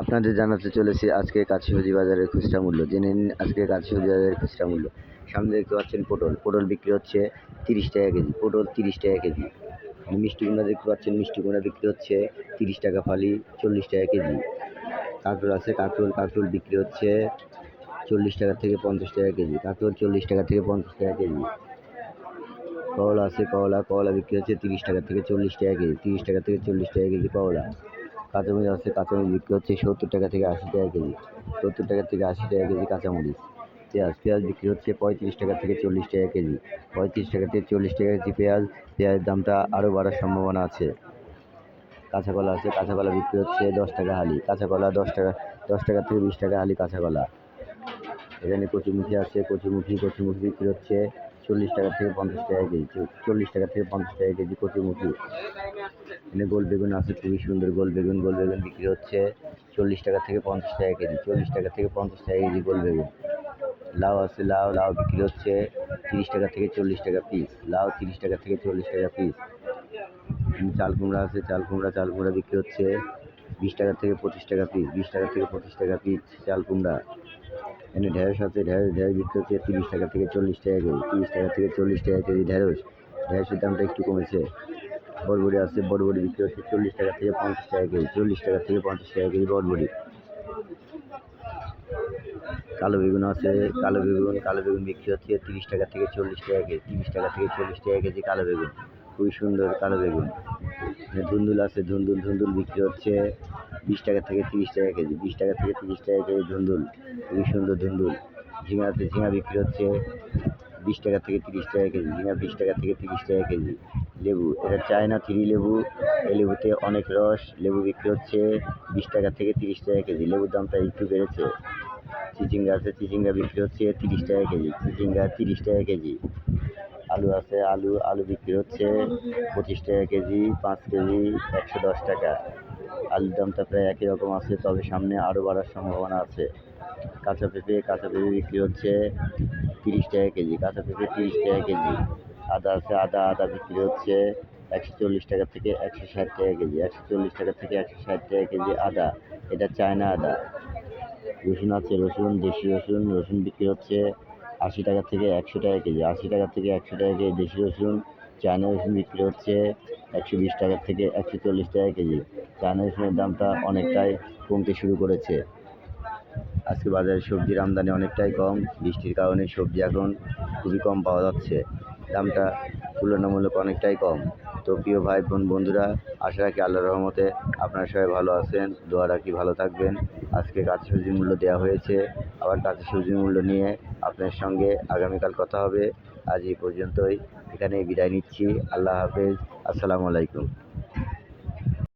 আপনাদের জানাতে চলেছি আজকে কাঁচি বাজারের খুচরা মূল্য। জেনে নিন আজকে কাঁচি বাজারের খুচরা মূল্য। সামনে দেখতে পাচ্ছেন পটল বিক্রি হচ্ছে 30 টাকা কেজি। পটল 30 টাকা কেজি। মিষ্টি কুমড়া দেখতে পাচ্ছেন, মিষ্টি কুমড়া বিক্রি হচ্ছে 30 টাকা ফালি, 40 টাকা কেজি। কাঁকরোল আছে, কাঁকরোল বিক্রি হচ্ছে 40 টাকা থেকে 50 টাকা কেজি। কাঁকরোল 40 টাকা থেকে 50 টাকা কেজি। করলা আছে, করলা বিক্রি হচ্ছে 30 টাকা থেকে 40 টাকা কেজি। 30 টাকা থেকে 40 টাকা কেজি করলা। কাঁচামরিচ আছে, কাঁচামরিচ বিক্রি হচ্ছে 70 টাকা থেকে 80 টাকা কেজি। 70 টাকা থেকে 80 টাকা কেজি কাঁচামরিচ। পেঁয়াজ বিক্রি হচ্ছে 35 টাকা থেকে 40 টাকা কেজি। 35 টাকা থেকে 40 টাকা কেজি পেঁয়াজের দামটা আরও বাড়ার সম্ভাবনা আছে। কাঁচা কলা আছে, কাঁচা কলা বিক্রি হচ্ছে 10 টাকা হালি। কাঁচা কলা 10 টাকা থেকে 20 টাকা হালি কাঁচা কলা। এখানে কচুরমুখী আছে, কচুরমুখী বিক্রি হচ্ছে 40 টাকা থেকে 50 টাকা কেজি। 40 টাকা থেকে 50 টাকা কেজি কচুরমুখী। এখানে গোল বেগুন আছে, খুবই সুন্দর গোল বেগুন বিক্রি হচ্ছে 40 টাকা থেকে 50 টাকা কেজি। 40 টাকা থেকে 50 টাকা কেজি গোল বেগুন। লাউ আছে, লাউ বিক্রি হচ্ছে 30 টাকা থেকে 40 টাকা পিস। লাউ 30 টাকা থেকে 40 টাকা পিস। চাল কুমড়া আছে, চাল কুমড়া বিক্রি হচ্ছে 20 টাকা থেকে 25 টাকা পিস। 20 টাকা থেকে 25 টাকা পিস চাল কুমড়া। এখানে ঢেঁড়স আছে, ঢেঁড়স বিক্রি হচ্ছে 30 টাকা থেকে 40 টাকা কেজি। 30 টাকা থেকে 40 টাকা কেজি ঢেঁড়সের দামটা একটু কমেছে। বরবটি আছে, বরবটি বিক্রি হচ্ছে 40 টাকা থেকে 50 টাকা কেজি। 40 টাকা থেকে 50 টাকা কেজি বরবটি। কালো বেগুন আছে, কালো বেগুন বিক্রি হচ্ছে 30 টাকা থেকে 40 টাকা কেজি। 30 টাকা থেকে 40 টাকা কেজি কালো বেগুন, খুবই সুন্দর কালো বেগুন। ধুন্দুল আছে, ধুন্দুল বিক্রি হচ্ছে 20 টাকা থেকে 30 টাকা কেজি। 20 টাকা থেকে 30 টাকা কেজি ধুন্দুল, খুবই সুন্দর ধুন্দুল। ঝিঙা আছে, ঝিঙা বিক্রি হচ্ছে 20 টাকা থেকে 30 টাকা কেজি। ঝিঙা 20 টাকা থেকে 30 টাকা কেজি। লেবু, এটা চায়না 3 লেবু, এই লেবুতে অনেক রস। লেবু বিক্রি হচ্ছে 20 টাকা থেকে 30 টাকা কেজি। লেবুর দামটা একটু বেড়েছে। চিচিঙ্গা আছে, চিচিঙ্গা বিক্রি হচ্ছে 30 টাকা কেজি। চিচিঙ্গা 30 টাকা কেজি। আলু আছে, আলু বিক্রি হচ্ছে 25 টাকা কেজি। 5 কেজি 110 টাকা। আলুর দামটা প্রায় একই রকম আছে, তবে সামনে আরও বাড়ার সম্ভাবনা আছে। কাঁচা পেঁপে বিক্রি হচ্ছে 30 টাকা কেজি। কাঁচা পেঁপে 30 টাকা কেজি। আদা আছে, আদা বিক্রি হচ্ছে 140 টাকা থেকে 160 টাকা কেজি। 140 টাকা থেকে 160 টাকা কেজি আদা, এটা চায়না আদা। রসুন আছে, দেশি রসুন বিক্রি হচ্ছে 80 টাকা থেকে 100 টাকা কেজি। 80 টাকা থেকে 100 টাকা কেজি দেশি রসুন। চায়না রসুন বিক্রি হচ্ছে 120 টাকা থেকে 140 টাকা কেজি। চায়না রসুনের দামটা অনেকটাই কমতে শুরু করেছে। আজকে বাজারে সবজির আমদানি অনেকটাই কম। বৃষ্টির কারণে সবজি এখন খুবই কম পাওয়া যাচ্ছে। দামটা তুলনামূলক অনেকটাই কম। তো প্রিয় ভাই বন্ধুরা, আশা রাখি আল্লাহর রহমতে আপনারা সবাই ভালো আছেন। দোয়া রাখি ভালো থাকবেন। আজকে কাঁচা সবজির মূল্য দেওয়া হয়েছে, আবার কাঁচা সবজির মূল্য নিয়ে আপনার সঙ্গে আগামীকাল কথা হবে। আজ এই পর্যন্তই, এখানেই বিদায় নিচ্ছি। আল্লাহ হাফেজ, আসসালামু আলাইকুম।